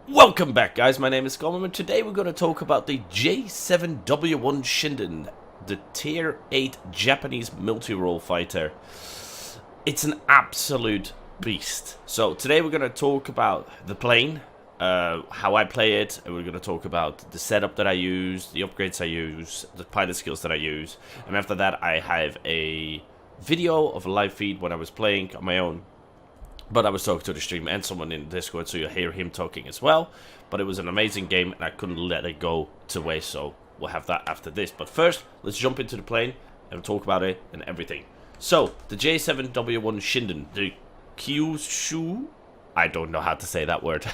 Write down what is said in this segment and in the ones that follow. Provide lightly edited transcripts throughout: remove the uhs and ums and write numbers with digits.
Welcome back, guys. My name is Skullmember. Today we're going to talk about the J7W1 Shinden, the Tier 8 Japanese multi-role fighter. It's an absolute beast. So today we're going to talk about the plane, how I play it, and we're going to talk about the setup that I use, the upgrades I use, the pilot skills that I use, and after that I have a video of a live feed when I was playing on my own. But I was talking to the stream and someone in Discord, so you'll hear him talking as well. But it was an amazing game, and I couldn't let it go to waste, so we'll have that after this. But first, let's jump into the plane and talk about it and everything. So, the J7W1 Shinden, the Kyushu, I don't know how to say that word,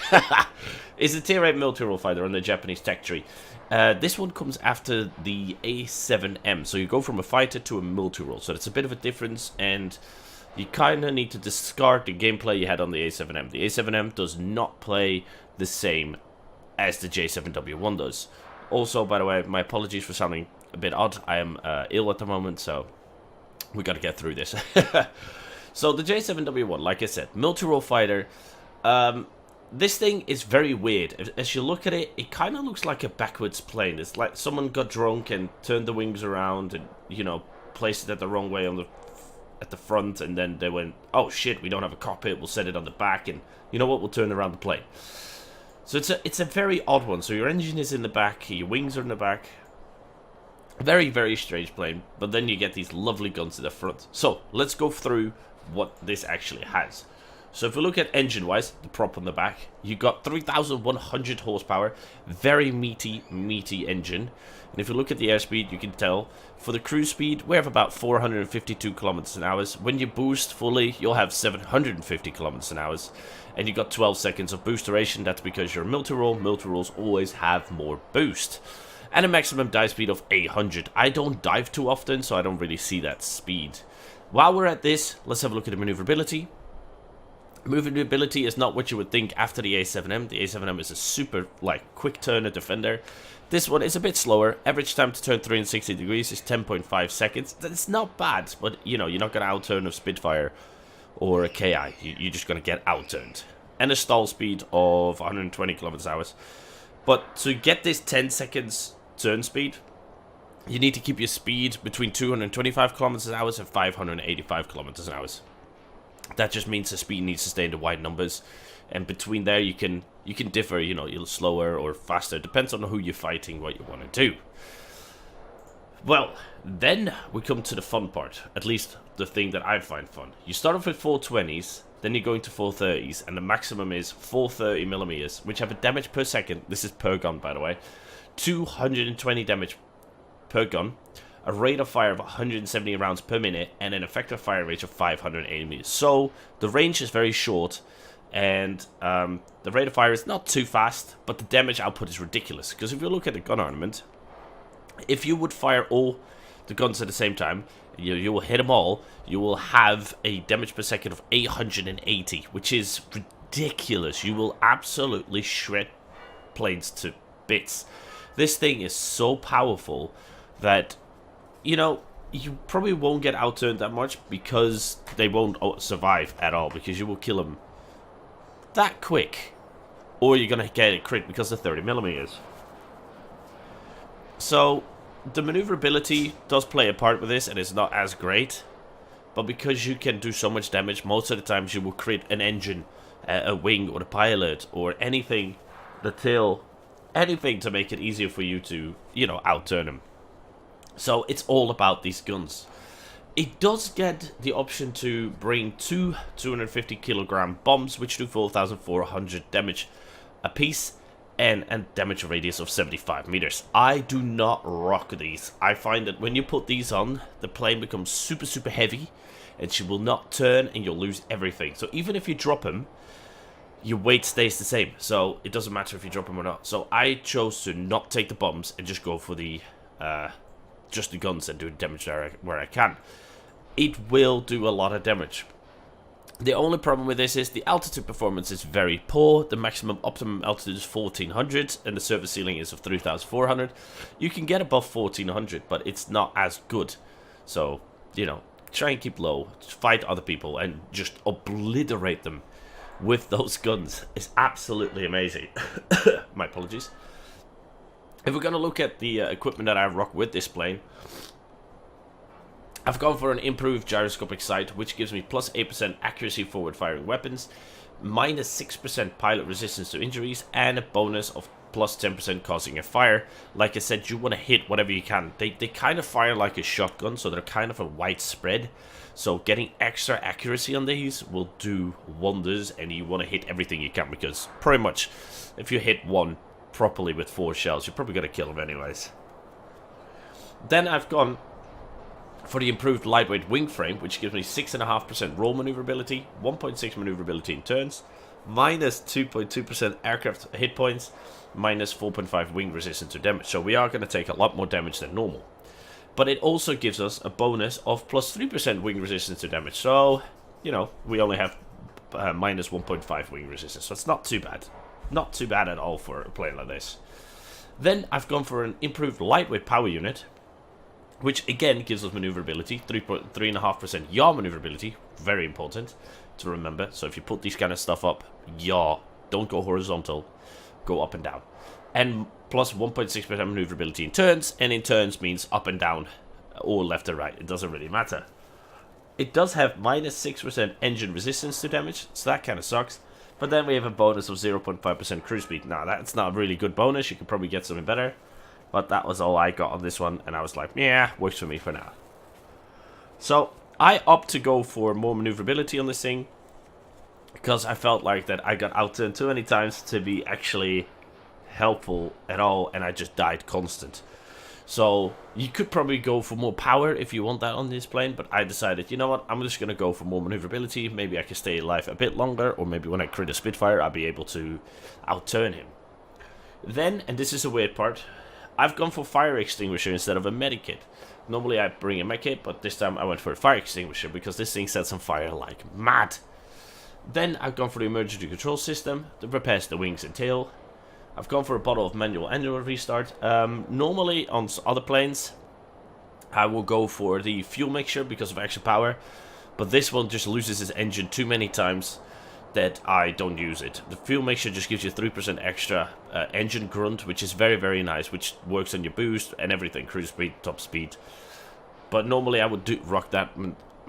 is a Tier 8 multi-role fighter on the Japanese tech tree. This one comes after the A7M, so you go from a fighter to a multi-role, so it's a bit of a difference, and you kind of need to discard the gameplay you had on the A7M. The A7M does not play the same as the J7W1 does. Also, by the way, my apologies for sounding a bit odd. I am ill at the moment, so we got to get through this. So the J7W1, like I said, multi-role fighter. This thing is very weird. As you look at it, it kind of looks like a backwards plane. It's like someone got drunk and turned the wings around and, you know, placed it at the wrong way on at the front, and then they went, oh shit, we don't have a cockpit, we'll set it on the back, and you know what, we'll turn around the plane. So it's a very odd one. So your engine is in the back, your wings are in the back. Very, very strange plane, but then you get these lovely guns in the front. So let's go through what this actually has. So if we look at engine-wise, the prop on the back, you got 3,100 horsepower, very meaty engine. And if you look at the airspeed, you can tell, for the cruise speed, we have about 452 kilometers an hour. When you boost fully, you'll have 750 kilometers an hour. And you got 12 seconds of boost duration. That's because you're a multi-role. Multi-roles always have more boost. And a maximum dive speed of 800. I don't dive too often, so I don't really see that speed. While we're at this, let's have a look at the maneuverability. Maneuverability is not what you would think after the A7M. The A7M is a super, quick turner defender. This one is a bit slower. Average time to turn 360 degrees is 10.5 seconds. That's not bad, but, you know, you're not going to outturned a Spitfire or a KI. You're just going to get outturned. And a stall speed of 120 kilometers an hour. But to get this 10 seconds turn speed, you need to keep your speed between 225 kilometers an hour and 585 kilometers an hour. That just means the speed needs to stay in the wide numbers, and between there you can differ, you know, you're slower or faster, depends on who you're fighting, what you want to do. Well, then we come to the fun part, at least the thing that I find fun. You start off with 420s, then you're going to 430s, and the maximum is 430 millimeters, which have a damage per second, this is per gun by the way, 220 damage per gun, a rate of fire of 170 rounds per minute, and an effective fire range of 580 meters. So the range is very short, and the rate of fire is not too fast, but the damage output is ridiculous. Because if you look at the gun armament, if you would fire all the guns at the same time, you will hit them all, you will have a damage per second of 880, which is ridiculous. You will absolutely shred planes to bits. This thing is so powerful that, you know, you probably won't get outturned that much because they won't survive at all, because you will kill them that quick, or you're gonna get a crit because of 30 millimeters. So the maneuverability does play a part with this, and it's not as great, but because you can do so much damage, most of the times you will crit an engine, a wing, or the pilot, or anything, the tail, anything to make it easier for you to, you know, outturn them. So it's all about these guns. It does get the option to bring two 250 kilogram bombs, which do 4,400 damage a piece, and damage radius of 75 meters. I do not rock these. I find that when you put these on, the plane becomes super heavy, and she will not turn, and you'll lose everything. So even if you drop them, your weight stays the same. So it doesn't matter if you drop them or not. So I chose to not take the bombs and just go for the just the guns and do damage there where I can. It will do a lot of damage. The only problem with this is the altitude performance is very poor. The maximum optimum altitude is 1400 and the service ceiling is of 3400. You can get above 1400, but it's not as good. So, you know, try and keep low, fight other people and just obliterate them with those guns is absolutely amazing. My apologies. If we're going to look at the equipment that I rock with this plane, I've gone for an improved gyroscopic sight, which gives me plus 8% accuracy forward firing weapons, minus 6% pilot resistance to injuries, and a bonus of plus 10% causing a fire. Like I said, you want to hit whatever you can. They kind of fire like a shotgun, so they're kind of a wide spread. So getting extra accuracy on these will do wonders, and you want to hit everything you can, because pretty much if you hit one properly with 4 shells, you're probably going to kill them anyways. Then I've gone for the improved lightweight wing frame, which gives me 6.5% roll maneuverability, 1.6 maneuverability in turns, minus 2.2% aircraft hit points, minus 4.5 wing resistance to damage. So we are going to take a lot more damage than normal. But it also gives us a bonus of plus 3% wing resistance to damage. So, you know, we only have minus 1.5 wing resistance. So it's not too bad. Not too bad at all for a plane like this. Then I've gone for an improved lightweight power unit, which again gives us maneuverability, 3.5% yaw maneuverability, very important to remember. So if you put these kind of stuff up, yaw, don't go horizontal, go up and down. And plus 1.6% maneuverability in turns, and in turns means up and down, or left or right, it doesn't really matter. It does have minus 6% engine resistance to damage, so that kind of sucks. But then we have a bonus of 0.5% cruise speed. Now that's not a really good bonus, you could probably get something better. But that was all I got on this one, and I was like, yeah, works for me for now. So I opt to go for more maneuverability on this thing, because I felt like that I got outturned too many times to be actually helpful at all, and I just died constant. So you could probably go for more power if you want that on this plane, but I decided, you know what, I'm just going to go for more maneuverability. Maybe I can stay alive a bit longer, or maybe when I crit a Spitfire, I'll be able to outturn him. Then, and this is the weird part, I've gone for fire extinguisher instead of a medikit. Normally I bring a medikit, but this time I went for a fire extinguisher because this thing sets on fire like mad. Then I've gone for the emergency control system that repairs the wings and tail. I've gone for a bottle of manual engine restart. Normally on other planes I will go for the fuel mixture because of extra power, but this one just loses its engine too many times that I don't use it. The fuel mixture just gives you 3% extra engine grunt, which is very, very nice, which works on your boost and everything, cruise speed, top speed. But normally I would rock that,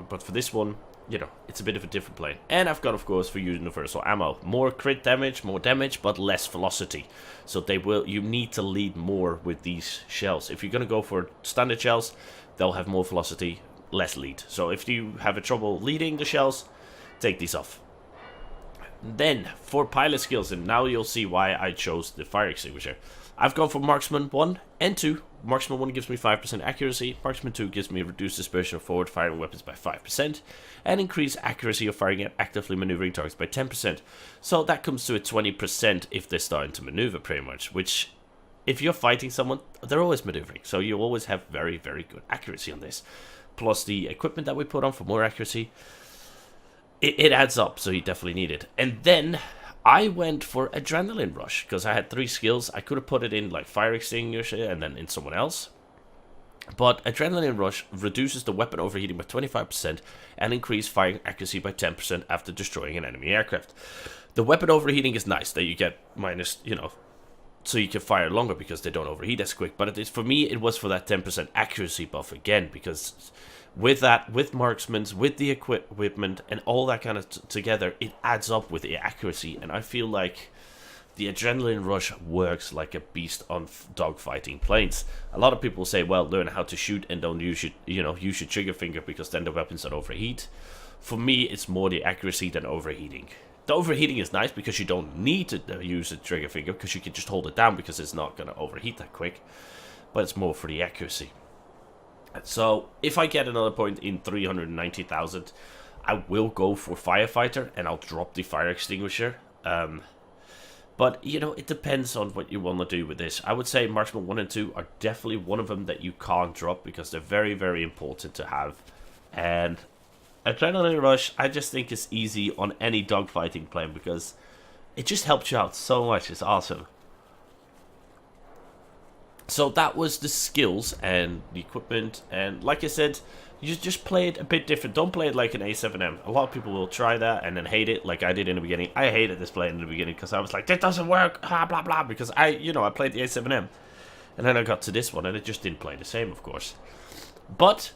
but for this one, you know, it's a bit of a different plane. And I've got, of course, for universal ammo, more crit damage, more damage, but less velocity. So you need to lead more with these shells. If you're going to go for standard shells, they'll have more velocity, less lead. So if you have a trouble leading the shells, take these off. Then, for pilot skills, and now you'll see why I chose the fire extinguisher. I've gone for Marksman 1 and 2. Marksman 1 gives me 5% accuracy, Marksman 2 gives me reduced dispersion of forward firing weapons by 5%, and increased accuracy of firing at actively maneuvering targets by 10%. So that comes to a 20% if they're starting to maneuver pretty much, which, if you're fighting someone, they're always maneuvering, so you always have very, very good accuracy on this. Plus the equipment that we put on for more accuracy. It adds up, so you definitely need it. And then I went for Adrenaline Rush, because I had 3 skills. I could have put it in like Fire Extinguisher and then in someone else. But Adrenaline Rush reduces the weapon overheating by 25% and increased firing accuracy by 10% after destroying an enemy aircraft. The weapon overheating is nice, that you get minus, you know, so you can fire longer because they don't overheat as quick. But for me, it was for that 10% accuracy buff again, because with that, with marksmans, with the equipment, and all that kind of together, it adds up with the accuracy. And I feel like the Adrenaline Rush works like a beast on dogfighting planes. A lot of people say, well, learn how to shoot and don't use your trigger finger because then the weapons don't overheat. For me, it's more the accuracy than overheating. The overheating is nice because you don't need to use the trigger finger because you can just hold it down because it's not going to overheat that quick. But it's more for the accuracy. So, if I get another point in 390,000, I will go for Firefighter and I'll drop the Fire Extinguisher. But, you know, it depends on what you want to do with this. I would say Marksman 1 and 2 are definitely one of them that you can't drop because they're very, very important to have. And Adrenaline Rush, I just think is easy on any dogfighting plane because it just helps you out so much. It's awesome. So that was the skills and the equipment, and like I said, you just play it a bit different. Don't play it like an A7M. A lot of people will try that and then hate it, like I did in the beginning. I hated this play in the beginning because I was like, that doesn't work, blah blah, because I played the A7M, and then I got to this one and it just didn't play the same, of course. But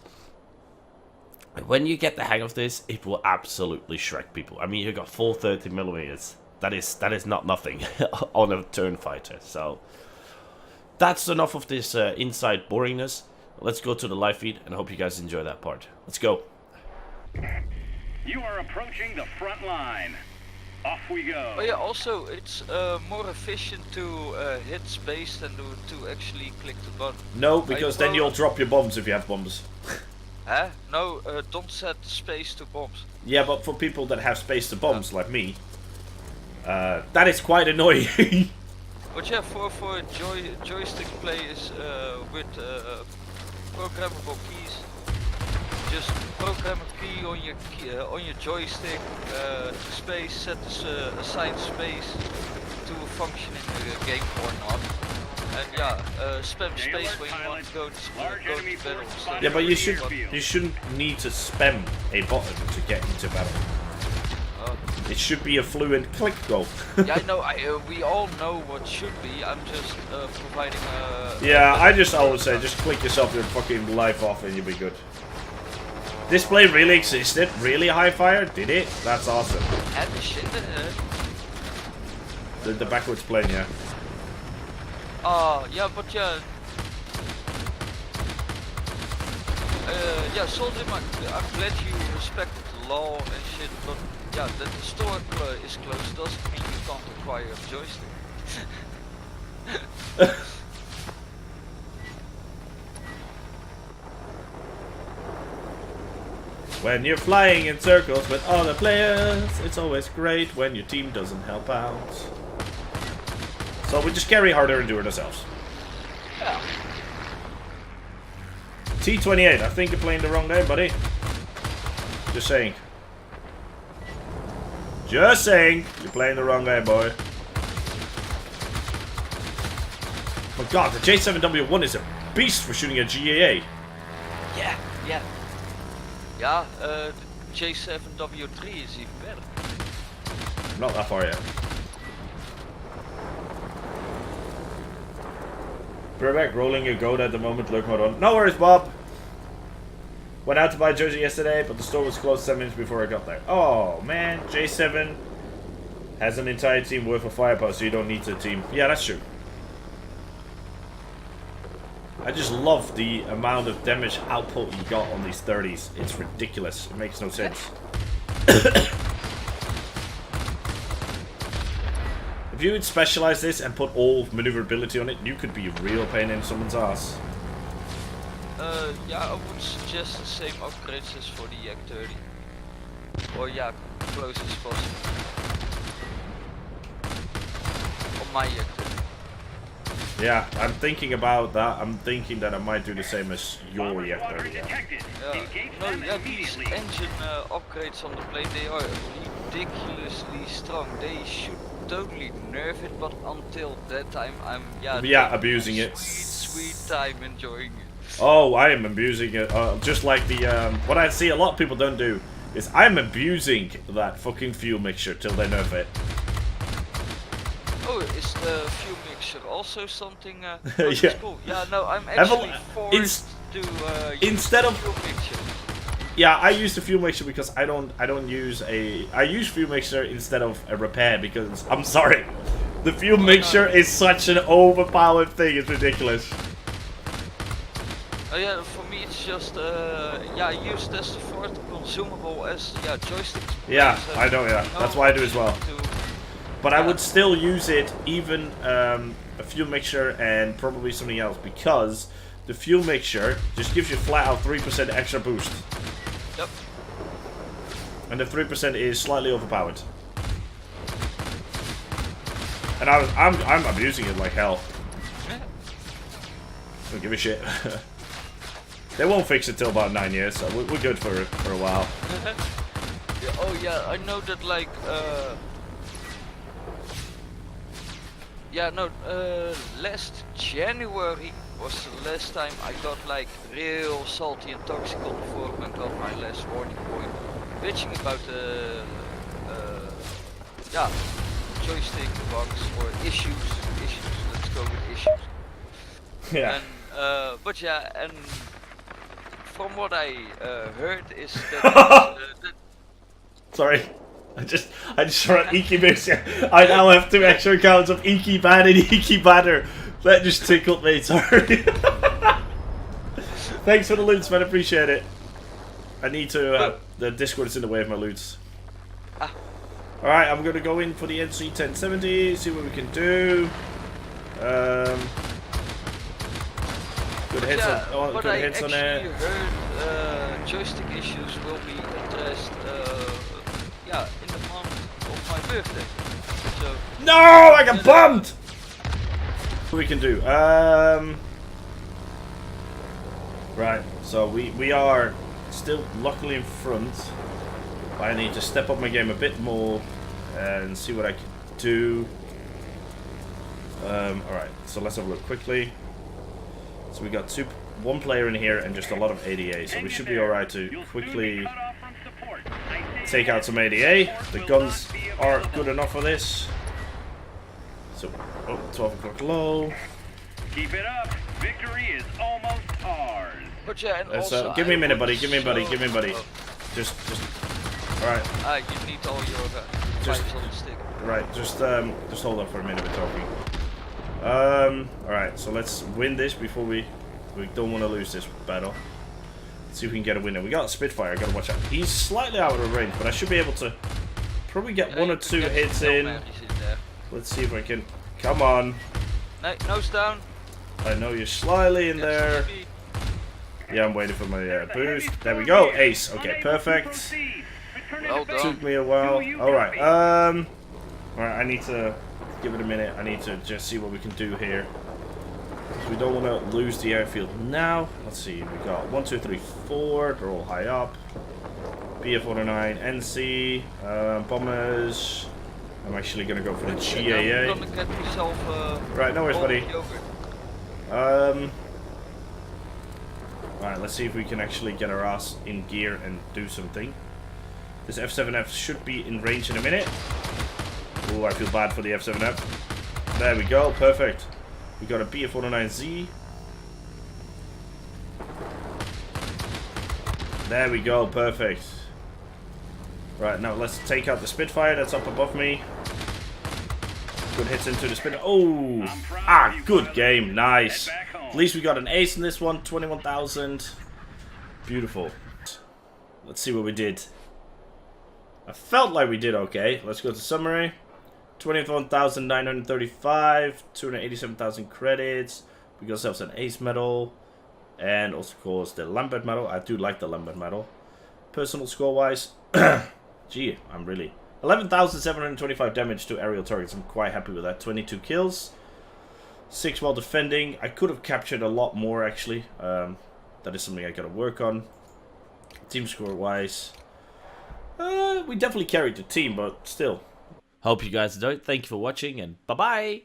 when you get the hang of this, it will absolutely Shrek people. I mean, you got full 30mm. That is not nothing on a turn fighter. So that's enough of this inside boringness. Let's go to the live feed, and I hope you guys enjoy that part. Let's go. You are approaching the front line. Off we go. Oh yeah, also it's more efficient to hit space than to actually click the button. No, because then you'll drop your bombs if you have bombs. Huh? No, don't set space to bombs. Yeah, but for people that have space to bombs, like me, that is quite annoying. But yeah, for joystick players with programmable keys, just program a key on your joystick to space, set assign space to function in the game or not, and yeah, spam space when you want to go to battle. Yeah, but you shouldn't need to spam a button to get into battle. It should be a fluent click go. Yeah, I know. We all know what should be. I'm just providing a. Yeah, I just always say just click yourself your fucking life off and you'll be good. This play really existed? Really, high fire? Did it? That's awesome. And the Shinden. The backwards plane, yeah. Yeah, but yeah. Yeah, Soldier, I'm glad you respected the law and shit, but yeah, that the store is closed doesn't mean you can't acquire a joystick. When you're flying in circles with other players, it's always great when your team doesn't help out. So we just carry harder and do it ourselves. Yeah. T28, I think you're playing the wrong game, buddy. Just saying. Just saying, you're playing the wrong game, boy. Oh god, the J7W1 is a beast for shooting a GAA. Yeah, yeah. Yeah, the J7W3 is even better. I'm not that far yet. Perfect, rolling your goat at the moment, lurk mode on. No worries, Bob! Went out to buy a jersey yesterday, but the store was closed 7 minutes before I got there. Oh, man. J7 has an entire team worth of firepower, so you don't need a team. Yeah, that's true. I just love the amount of damage output you got on these 30s. It's ridiculous. It makes no sense. If you would specialize this and put all maneuverability on it, you could be a real pain in someone's ass. Yeah, I would suggest the same upgrades as for the Yak 30. Or yeah, close as possible. On my Yak 30. Yeah, I'm thinking about that. I'm thinking that I might do the same as your Yak 30. Yeah. No, these engine upgrades on the plane, they are ridiculously strong. They should totally nerf it, but until that time, I'm abusing it. Sweet time enjoying it. Oh, I am abusing it. Just like the what I see a lot of people don't do is I'm abusing that fucking fuel mixture till they nerf it. Oh, is the fuel mixture also something? Yeah. Cool. Yeah, no, I'm actually forced to instead of fuel mixture. Yeah, I use the fuel mixture because I use fuel mixture instead of a repair because I'm sorry, the fuel mixture is such an overpowered thing. It's ridiculous. Oh yeah, for me it's just used as the fourth consumable as joystick. Yeah, I know. Yeah, that's why I do as well. But I would still use it, even a fuel mixture and probably something else, because the fuel mixture just gives you flat out 3% extra boost. Yep. And the 3% is slightly overpowered. And I'm abusing it like hell. Don't give a shit. They won't fix it till about 9 years, so we're good for a while. Yeah, oh yeah, I know that like last January was the last time I got like real salty and toxic on the forum and got my last warning point, bitching about the yeah, joystick bugs or issues. Let's go with issues. Yeah. And but yeah, and from what I heard is that, Sorry. I just ran Iki Boost. I now have 2 extra accounts of Iki Bad and Iki Badder. That just tickled me, sorry. Thanks for the loots, man, appreciate it. I need to, the Discord is in the way of my loots. Alright, I'm gonna go in for the NC 1070, see what we can do. Good hits on, good hits on it. I heard joystick issues will be addressed, yeah, in the month of my birthday. So no, I got bummed! What we can do? Right, so we are still luckily in front. I need to step up my game a bit more and see what I can do. Alright, so let's have a look quickly. So we got 1 player in here and just a lot of ADA, so we should be alright to quickly take out some ADA. The guns are good enough for this. So, 12 o'clock low. Keep it up. Victory is almost ours. but yeah, and also give me a minute, buddy. Give me a buddy. so- Give me a buddy. Just. Alright, you need all your Just- pipes on the stick. right. Just hold on for a minute. We're talking. Alright, so let's win this before we don't want to lose this battle. Let's see if we can get a winner. We got Spitfire, gotta watch out. He's slightly out of range, but I should be able to probably get 1 or 2 hits in. Let's see if I can. Come on. Nose down. I know you're slightly in there. Maybe. Yeah, I'm waiting for my boost. There we go. Ace. Okay, perfect. Well done. Took me a while. Alright, alright, I need to give it a minute. I need to just see what we can do here. We don't want to lose the airfield now. Let's see, we got 1, 2, 3, 4. They're all high up. BF-109, NC, bombers. I'm actually going to go for the GAA. I'm gonna get myself, Right, no worries, buddy. yogurt. Alright, let's see if we can actually get our ass in gear and do something. This F7F should be in range in a minute. Oh, I feel bad for the F7F. There we go, perfect. We got a BF-109Z. There we go, perfect. Right, now let's take out the Spitfire that's up above me. Good hits into the Spitfire. Oh! Good game, nice. At least we got an ace in this one, 21,000. Beautiful. Let's see what we did. I felt like we did okay. Let's go to summary. 21,935, 287,000 credits. We got ourselves an ace medal. And also, of course, the Lambert medal. I do like the Lambert medal. Personal score-wise, gee, I'm really... 11,725 damage to aerial targets. I'm quite happy with that. 22 kills. 6 while defending. I could have captured a lot more, actually. That is something I gotta work on. Team score-wise, we definitely carried the team, but still. Hope you guys enjoyed. Thank you for watching, and bye-bye!